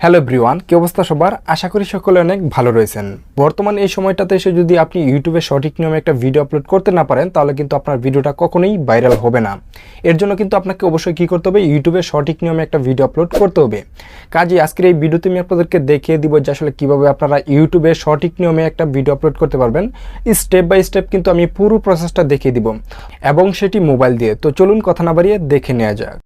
Hello everyone, কি অবস্থা সবার? আশা করি সকলে অনেক ভালো রয়েছেন। বর্তমান এই সময়টাতে এসে যদি আপনি ইউটিউবে সঠিক নিয়মে একটা ভিডিও আপলোড করতে না পারেন, তাহলে কিন্তু আপনার ভিডিওটা কখনোই ভাইরাল হবে না। এর জন্য কিন্তু আপনাকে অবশ্যই কী করতে হবে, ইউটিউবে সঠিক নিয়মে একটা ভিডিও আপলোড করতে হবে। কাজে আজকের এই ভিডিওতে আমি আপনাদেরকে দেখিয়ে দিব যে আসলে কীভাবে আপনারা ইউটিউবে সঠিক নিয়মে একটা ভিডিও আপলোড করতে পারবেন। স্টেপ বাই স্টেপ কিন্তু আমি পুরো প্রসেসটা দেখিয়ে দিব, এবং সেটি মোবাইল দিয়ে। তো চলুন কথা না বাড়িয়ে দেখে নেওয়া যাক।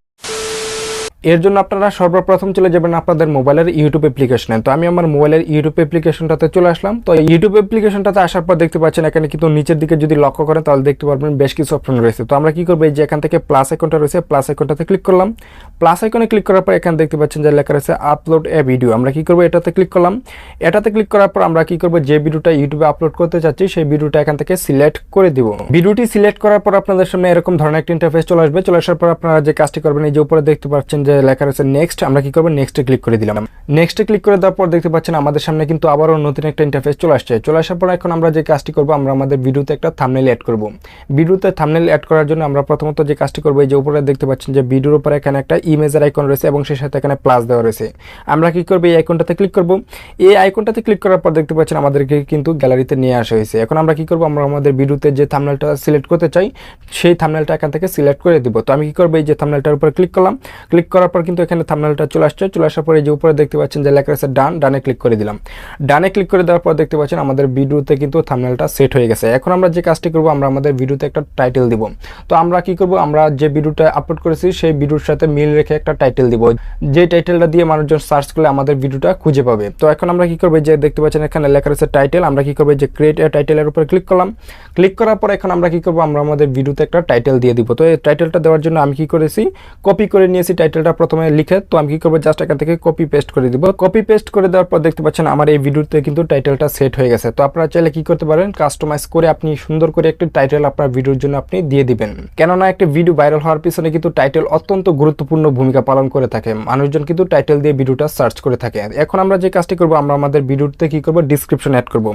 এর জন্য আপনারা সর্বপ্রথম চলে যাবেন আপনাদের মোবাইলের ইউটিউব অ্যাপ্লিকেশনে। তো আমি আমার মোবাইলের ইউটিউব অ্যাপ্লিকেশনটাতে চলে আসলাম। তো ইউটিউব অ্যাপ্লিকেশনটাতে আসার পর দেখতে পাচ্ছেন এখানে কিন্তু নিচের দিকে যদি লক্ষ্য করেন তাহলে দেখতে পারবেন বেশ কিছু অপশন রয়েছে। তো আমরা কি করবো, এই যে এখান থেকে প্লাস আইকনটা রয়েছে, প্লাস আইকনটাতে ক্লিক করলাম। প্লাস আইকনে ক্লিক করার পর এখানে দেখতে পাচ্ছেন যে লেখা রয়েছে আপলোড এ ভিডিও। আমরা কি করবো, এটাতে ক্লিক করলাম। এটাতে ক্লিক করার পর আমরা কি করবো, যে ভিডিওটা ইউটিউবে আপলোড করতে চাচ্ছি সেই ভিডিওটা এখান থেকে সিলেক্ট করে দিব। ভিডিওটি সিলেক্ট করার পর আপনাদের সামনে এরকম ধরনের একটা ইন্টারফেস চলে আসবে। চলে আসার পর আপনারা যে কাজটি করবেন, এই যে উপরে দেখতে পাচ্ছেন যে লেখা রয়েছে নেক্সট। আমরা কি করব, নেক্সটে ক্লিক করে দিলাম। নেক্সটে ক্লিক করে দেওয়ার পর দেখতে পাচ্ছেন আমাদের সামনে কিন্তু আবারও নতুন একটা ইন্টারফেস চলে আসছে। চলে আসার পর এখন আমরা যে কাজটি করব, আমরা আমাদের ভিডিওতে একটা থাম্বনেল অ্যাড করব। ভিডিওতে থাম্বনেল অ্যাড করার জন্য আমরা প্রথমত যে কাজটি করব, এই যে উপরে দেখতে পাচ্ছেন যে ভিডিওর উপরে এখানে একটা ইমেজের আইকন রয়েছে এবং সেই সাথে এখানে প্লাস দেওয়া রয়েছে। আমরা কি করব, এই আইকনটাতে ক্লিক করব। এই আইকনটাতে ক্লিক করার পর দেখতে পাচ্ছেন আমাদেরকে কিন্তু গ্যালারিতে নিয়ে আসা হয়েছে। এখন আমরা কি করব, আমরা আমাদের ভিডিওতে যে থাম্বনেলটা সিলেক্ট করতে চাই সেই থাম্বনেলটা এখান থেকে সিলেক্ট করে দিব। তো আমি কি করব, এই যে থাম্বনেলটার উপরে ক্লিক করলাম। ক্লিক করার পর কিন্তু এখানে থাম্বনেলটা চলে আসছে। চলে আসার পরে যে উপরে দেখতে পাচ্ছেন যে লেখা আছে ডান, ডানে ক্লিক করে দিলাম। ডানে ক্লিক করে দেওয়ার পর দেখতে পাচ্ছেন আমাদের ভিডিওতে কিন্তু থাম্বনেলটা সেট হয়ে গেছে। এখন আমরা যে কাজটি করব, আমরা আমাদের ভিডিওতে একটা টাইটেল দিব। তো আমরা কি করব, আমরা যে ভিডিওটা আপলোড করেছি সেই ভিডিওর সাথে মিল রেখে একটা টাইটেল দিব, যে টাইটেলটা দিয়ে মানুষজন সার্চ করলে আমাদের ভিডিওটা খুঁজে পাবে। তো এখন আমরা কি করব, যে দেখতে পাচ্ছেন এখানে লেখা আছে টাইটেল। আমরা কি করব, যে ক্রিয়েট এ টাইটেলের উপরে ক্লিক করলাম। ক্লিক করার পর এখন আমরা কি করব, আমরা আমাদের ভিডিওতে একটা টাইটেল দিয়ে দিব। তো এই টাইটেলটা দেওয়ার জন্য আমি কি করেছি, কপি করে নিয়েছি টাইটেলটা প্রথমে লিখে। তো আমি কি করব, জাস্ট এখান থেকে কপি পেস্ট করে দিব। কপি পেস্ট করে দেওয়ার পর দেখতে পাচ্ছেন আমার এই ভিডিওতে কিন্তু টাইটেলটা সেট হয়ে গেছে। তো আপনারা চাইলে কি করতে পারেন, কাস্টমাইজ করে আপনি সুন্দর করে একটা টাইটেল আপনার ভিডিওর জন্য আপনি দিয়ে দিবেন। কেননা একটা ভিডিও ভাইরাল হওয়ার পিছনে কিন্তু টাইটেল অত্যন্ত গুরুত্বপূর্ণ ভূমিকা পালন করে থাকে। মানুষজন কিন্তু টাইটেল দিয়ে ভিডিওটা সার্চ করে থাকে। এখন আমরা যে কাজটি করব, আমরা আমাদের ভিডিওতে কি করব, ডিসক্রিপশন অ্যাড করব।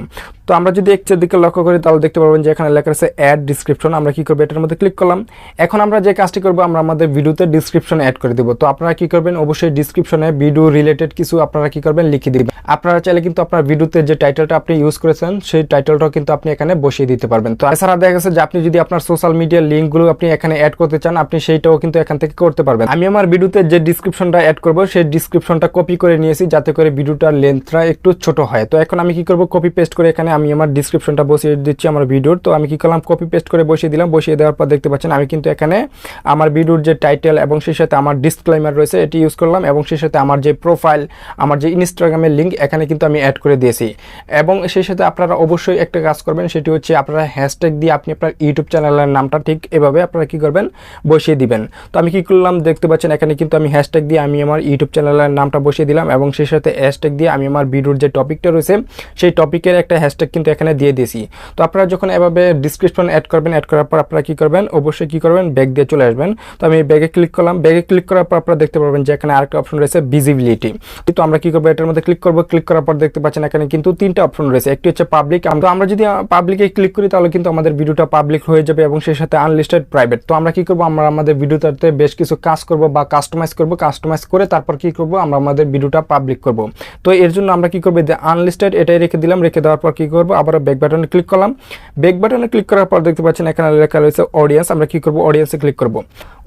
তো আমরা যদি একটার দিকে লক্ষ্য করি তাহলে দেখতে পারবেন যে এখানে লেখা আছে অ্যাড ডিসক্রিপশন। আমরা কি করব, এটার মধ্যে ক্লিক করলাম। এখন আমরা যে কাজটি করব, আমরা আমাদের ভিডিওতে ডিসক্রিপশন অ্যাড করে দিব। তো আপনারা কি করবেন, অবশ্যই ডিসক্রিপশনে ভিডিও রিলেটেড কিছু আপনারা কি করবেন, লিখে দিবেন। আপনারা চাইলে কিন্তু আপনার ভিডিওতে যে টাইটেলটা আপনি ইউজ করেছেন সেই টাইটেলটাও কিন্তু আপনি এখানে বসিয়ে দিতে পারবেন। তো এছাড়া দেখা গেছে যে আপনি যদি আপনার সোশ্যাল মিডিয়ার লিঙ্কগুলো আপনি এখানে অ্যাড করতে চান, আপনি সেইটাও কিন্তু এখান থেকে করতে পারবেন। আমি আমার ভিডিওতে যে ডিসক্রিপশনটা অ্যাড করব সেই ডিসক্রিপশনটা কপি করে নিয়েছি, যাতে করে ভিডিওটার লেন্থটা একটু ছোট হয়। তো এখন আমি কি করব, কপি পেস্ট করে এখানে আমি আমার ডিসক্রিপশনটা বসিয়ে দিচ্ছি আমার ভিডিওর। তো আমি কি করলাম, কপি পেস্ট করে বসিয়ে দিলাম। বসিয়ে দেওয়ার পর দেখতে পাচ্ছেন আমি কিন্তু এখানে আমার ভিডিওর যে টাইটেল এবং সেই সাথে আমার ডিসক্লেইমার রয়েছে এটি ইউজ করলাম, এবং সেই সাথে আমার যে প্রোফাইল, আমার যে ইনস্টাগ্রামের লিঙ্ক এখানে কিন্তু আমি অ্যাড করে দিয়েছি। এবং সেই সাথে আপনারা অবশ্যই একটা কাজ করবেন, সেটি হচ্ছে আপনারা হ্যাশট্যাগ দিয়ে আপনি আপনার ইউটিউব চ্যানেলের নামটা ঠিক এভাবে আপনারা কি করবেন, বসিয়ে দিবেন। তো আমি কি করলাম, দেখতে পাচ্ছেন এখানে কিন্তু আমি হ্যাশট্যাগ দিয়ে আমি আমার ইউটিউব চ্যানেলের নামটা বসিয়ে দিলাম, এবং সেই সাথে হ্যাশট্যাগ দিয়ে আমি আমার ভিডিওর যে টপিকটা রয়েছে সেই টপিকের একটা হ্যাশট্যাগ কিন্তু এখানে দিয়ে দিয়েছি। তো আপনারা যখন এভাবে ডিসক্রিপশন অ্যাড করবেন, অ্যাড করার পর আপনারা কি করবেন, অবশ্যই কি করবেন, ব্যাক দিয়ে চলে আসবেন। তো আমি ব্যাগে ক্লিক করলাম। ব্যাগে ক্লিক করার পর আপনারা দেখতে পারবেন যে এখানে আরেকটা অপশন রয়েছে ভিজিবিলিটি। তো আমরা কি করবো, এটার মধ্যে ক্লিক করবো। ক্লিক করার পর দেখতে পাচ্ছেন এখানে কিন্তু তিনটা অপশন রয়েছে। একটি হচ্ছে পাবলিক। আমরা যদি পাবলিকে ক্লিক করি তাহলে কিন্তু আমাদের ভিডিওটা পাবলিক হয়ে যাবে, এবং সেই সাথে আনলিস্টেড প্রাইভেট। তো আমরা কি করবো, আমরা আমাদের ভিডিওটাতে বেশ কিছু কাজ করব বা কাস্টমাইজ করব। কাস্টমাইজ করে তারপর কি করব, আমরা আমাদের ভিডিওটা পাবলিক করব। তো এর জন্য আমরা কি করবো, যে আনলিস্টেড এটাই রেখে দিলাম। রেখে দেওয়ার পর কি করবো, আবার ব্যাক বাটনে ক্লিক করলাম। ব্যাক বাটনে ক্লিক করার পর দেখতে পাচ্ছেন এখানে লেখা রয়েছে অডিয়েন্স। আমরা কি করবো, অডিয়েন্সে ক্লিক করব।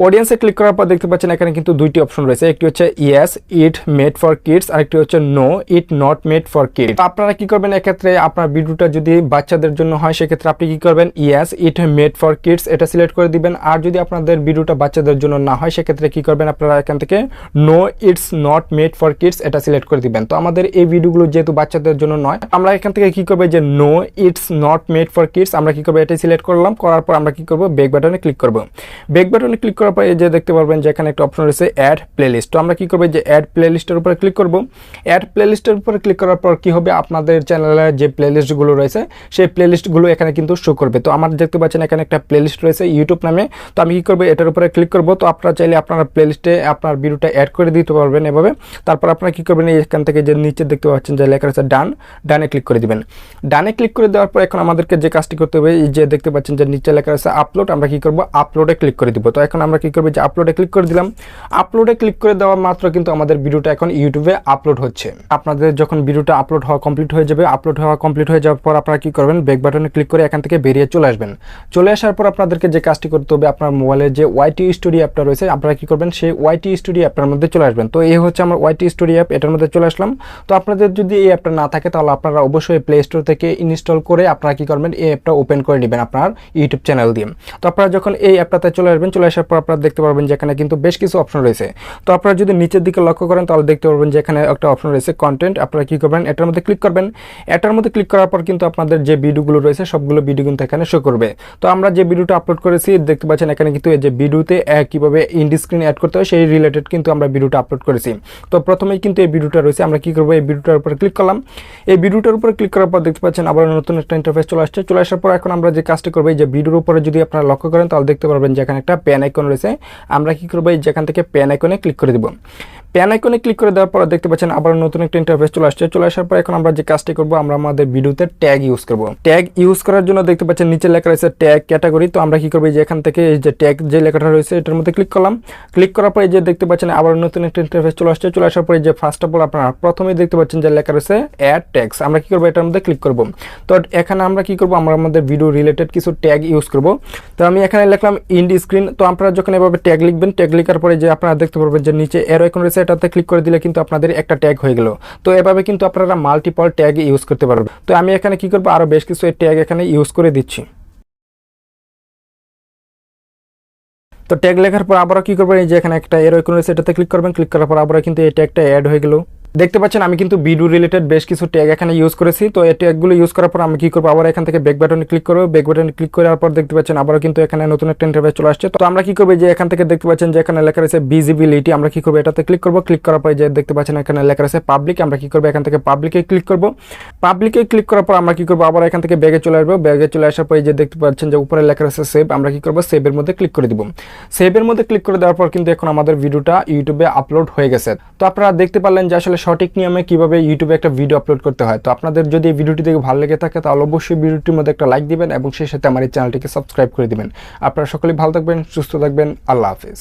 অডিয়েন্সে ক্লিক করার পর দেখতে পাচ্ছেন এখানে কিন্তু দুইটি অপশন রয়েছে। একটি হচ্ছে yes it made for kids, আরেকটি হচ্ছে no it not made for kids. আপনারা কি করবেন, এক্ষেত্রে আপনার ভিডিওটা যদি বাচ্চাদের জন্য হয় সেক্ষেত্রে আপনি কি করবেন, yes it made for kids এটা সিলেক্ট করে দিবেন। আর যদি আপনাদের ভিডিওটা বাচ্চাদের জন্য না হয় সেক্ষেত্রে কি করবেন, আপনারা এখান থেকে no it's not made for kids এটা সিলেক্ট করে দিবেন। তো আমাদের এই ভিডিওগুলো যেহেতু বাচ্চাদের জন্য নয়, আমরা এখান থেকে কি করবো, যে no it's not made for kids আমরা কি করবো, এটাই সিলেক্ট করলাম। করার পর আমরা কি করবো, ব্যাক বাটনে ক্লিক করব। ব্যাক বাটনে ক্লিক করার পর এই যে দেখতে পারবেন যে এখানে একটা অপশন রয়েছে অ্যাড প্লেলিস্ট। তো আমরা কি করবো, যে অ্যাড প্লেলিস্টের উপরে ক্লিক করব। অ্যাড প্লেলিস্টের উপরে ক্লিক করার পর কি হবে, আপনাদের চ্যানেলের যে প্লেলিস্টগুলো রয়েছে সেই প্লেলিস্টগুলো এখানে কিন্তু শো করবে। তো আমার দেখতে পাচ্ছেন এখানে একটা প্লেলিস্ট রয়েছে ইউটিউব নামে। তো আমি কি করবো, এটার উপরে ক্লিক করব। তো আপনারা চাইলে আপনার প্লেলিস্টে আপনার ভিডিওটা অ্যাড করে দিতে পারবেন এভাবে। তারপর আপনারা কি করবেন, এখান থেকে যে নিচে দেখতে পাচ্ছেন যে লেখা আছে ডান, ডানে ক্লিক করে দিবেন। ডানে ক্লিক করে দেওয়ার পর এখন আমাদেরকে যে কাজটি করতে হবে, এই যে দেখতে পাচ্ছেন যে নিচে লেখা আছে আপলোড, আমরা কি করব আপলোডে ক্লিক করে দিব। তো এখন আমরা কি করব যে আপলোডে ক্লিক করে দিলাম। আপলোডে ক্লিক করে দেওয়া মাত্র কিন্তু আমাদের ভিডিওটা এখন ইউটিউবে আপলোড হচ্ছে। আপনাদের যখন ভিডিওটা আপলোড হওয়া কমপ্লিট হয়ে যাবে, আপলোড হওয়া কমপ্লিট হয়ে যাওয়ার পর আপনারা কি করবেন, ব্যাক বাটনে ক্লিক করে এখান থেকে বেরিয়ে চলে আসবেন। চলে আসার পর আপনাদেরকে যে কাজটি করতে হবে, আপনার মোবাইলের যে ওয়াইটি স্টুডিও অ্যাপটা রয়েছে আপনারা কি করবেন, সেই ওয়াইটি স্টুডিও অ্যাপটার মধ্যে চলে আসবেন। তো এই হচ্ছে আমার ওয়াইটি স্টুডিও অ্যাপ, এটার মধ্যে চলে আসলাম। তো আপনাদের যদি এই অ্যাপটা না থাকে তাহলে আপনারা অবশ্যই প্লে স্টোর থেকে ইনস্টল করে আপনারা কি করবেন, এই অ্যাপটা ওপেন করে নেবেন আপনার ইউটিউব চ্যানেল দিয়ে। তো আপনারা যখন এই অ্যাপটাতে চলে আসবেন, চলে আসার পর আপনারা দেখতে পারবেন যে এখানে কিন্তু বেশ কিছু অপশন রয়েছে। তো আপনারা যদি নিচের দিকে লক্ষ্য করেন তাহলে দেখতে পারবেন যে এখানে একটা অপশন রয়েছে কন্টেন্ট। আপনারা কি করবেন, এটার মধ্যে ক্লিক করবেন। এটার মধ্যে ক্লিক করার পর কিন্তু আপনাদের যে ভিডিওগুলো রয়েছে সবগুলো ভিডিও কিন্তু এখানে শো করবে। তো আমরা যে ভিডিওটা আপলোড করেছি দেখতে পাচ্ছেন এখানে কিন্তু এই যে ভিডিওতে কিভাবে ইন্ডি স্ক্রিন অ্যাড করতে হয় সেই রিলেটেড কিন্তু আমরা ভিডিওটা আপলোড করেছি। তো প্রথমেই কিন্তু এই ভিডিওটা রয়েছে, আমরা কি করব, এই ভিডিওটার উপরে ক্লিক করলাম। এই ভিডিওটার উপরে ক্লিক করার পর দেখতে পাচ্ছেন আবার নতুন একটা ইন্টারফেস চলে আসছে। চলে আসার পর এখন আমরা যে কাজটা করব, এই যে ভিডিওর উপরে যদি আপনারা লক্ষ্য করেন তাহলে দেখতে পারবেন যে এখানে একটা পেন আইকন রয়েছে। আমরা কি করব, এই যেখান থেকে পেন আইকনে ক্লিক করে দেব। পেন আইকনে ক্লিক করে দেওয়ার পর দেখতে পাচ্ছেন আবার নতুন একটা ইন্টারফেস চলে আসছে। চলে আসার পর এখন আমরা যে কাজটি করব, আমরা আমাদের ভিডিওতে ট্যাগ ইউজ করব। ট্যাগ ইউজ করার জন্য দেখতে পাচ্ছেন নিচে লেখা রয়েছে ট্যাগ ক্যাটাগরি। তো আমরা কি করব, যে এখান থেকে এই যে ট্যাগ যে লেখাটা রয়েছে এটার মধ্যে ক্লিক করলাম। ক্লিক করার পর এই যে দেখতে পাচ্ছেন আবার নতুন একটা ইন্টারফেস চলে আসছে। চলে আসার পর যে ফার্স্ট অফ অল আপনারা প্রথমেই দেখতে পাচ্ছেন যে লেখা রয়েছে অ্যাড ট্যাগস। আমরা কি করব, এটার মধ্যে ক্লিক করব। তো এখানে আমরা কি করব, আমরা আমাদের ভিডিও রিলেটেড কিছু ট্যাগ ইউজ করব। তো আমি এখানে লিখলাম ইন্ডি স্ক্রিন। তো আপনারা যখন এভাবে ট্যাগ লিখবেন, ট্যাগ লেখার পরে যে আপনারা দেখতে পারবেন যে নিচে এরো আইকন রয়েছে, এটাতে ক্লিক করে দিলে কিন্তু আপনাদের একটা ট্যাগ হয়ে গেল। তো এভাবে কিন্তু আপনারা মাল্টিপল ট্যাগ ইউজ করতে পারবেন। তো আমি এখানে কি করব, আরো বেশ কিছু ট্যাগ এখানে ইউজ করে দিচ্ছি। তো ট্যাগ লেখার পর আবারও কি করবেন, এই যে এখানে একটা এরো আইকন রয়েছে, এটাতে ক্লিক করবেন। ক্লিক করার পর আবারও কিন্তু এই ট্যাগটা অ্যাড হয়ে গেল। দেখতে পাচ্ছেন আমি কিন্তু ভিডিও রিলেটেড বেশ কিছু ট্যাগ এখানে ইউজ করেছি। তো এই ট্যাগগুলো ইউজ করার পর আমি কি করবো, আবার এখান থেকে ব্যাক বাটনে ক্লিক করবো। ব্যাক বাটনে ক্লিক করার পর দেখতে পাচ্ছেন আবারও কিন্তু এখানে নতুন একটা ইন্টারফেস চলে আসছে। তো আমরা কি করবো, যে এখান থেকে দেখতে পাচ্ছেন যে এখানে লেখা রয়েছে ভিজিবিলিটি। আমরা কি করবো, এটাতে ক্লিক করবো। ক্লিক করার পর যে দেখতে পাচ্ছেন এখানে লেখা রয়েছে পাবলিক। আমরা কি করবো, এখান থেকে পাবলিকে ক্লিক করবো। পাবলিকে ক্লিক করার পর আমরা কি করবো, আবার এখান থেকে ব্যাগে চলে আসবো। ব্যাগে চলে আসার পর যে দেখতে পাচ্ছেন যে উপরে লেখা রয়েছে সেভ। আমরা কি করবো, সেভের মধ্যে ক্লিক করে দিব। সেভের মধ্যে ক্লিক করে দেওয়ার পর কিন্তু এখন আমাদের ভিডিওটা ইউটিউবে আপলোড হয়ে গেছে। তো আপনারা দেখতে পারলেন যে আসলে সঠিক নিয়মে কিভাবে ইউটিউবে একটা ভিডিও আপলোড করতে হয়। তো আপনাদের যদি এই ভিডিওটি দেখে ভালো লেগে থাকে তাহলে অবশ্যই ভিডিওটির মধ্যে একটা লাইক দিবেন এবং সেই সাথে আমার এই চ্যানেলটিকে সাবস্ক্রাইব করে দিবেন। আপনারা সকলেই ভালো থাকবেন, সুস্থ থাকবেন। আল্লাহ হাফেজ।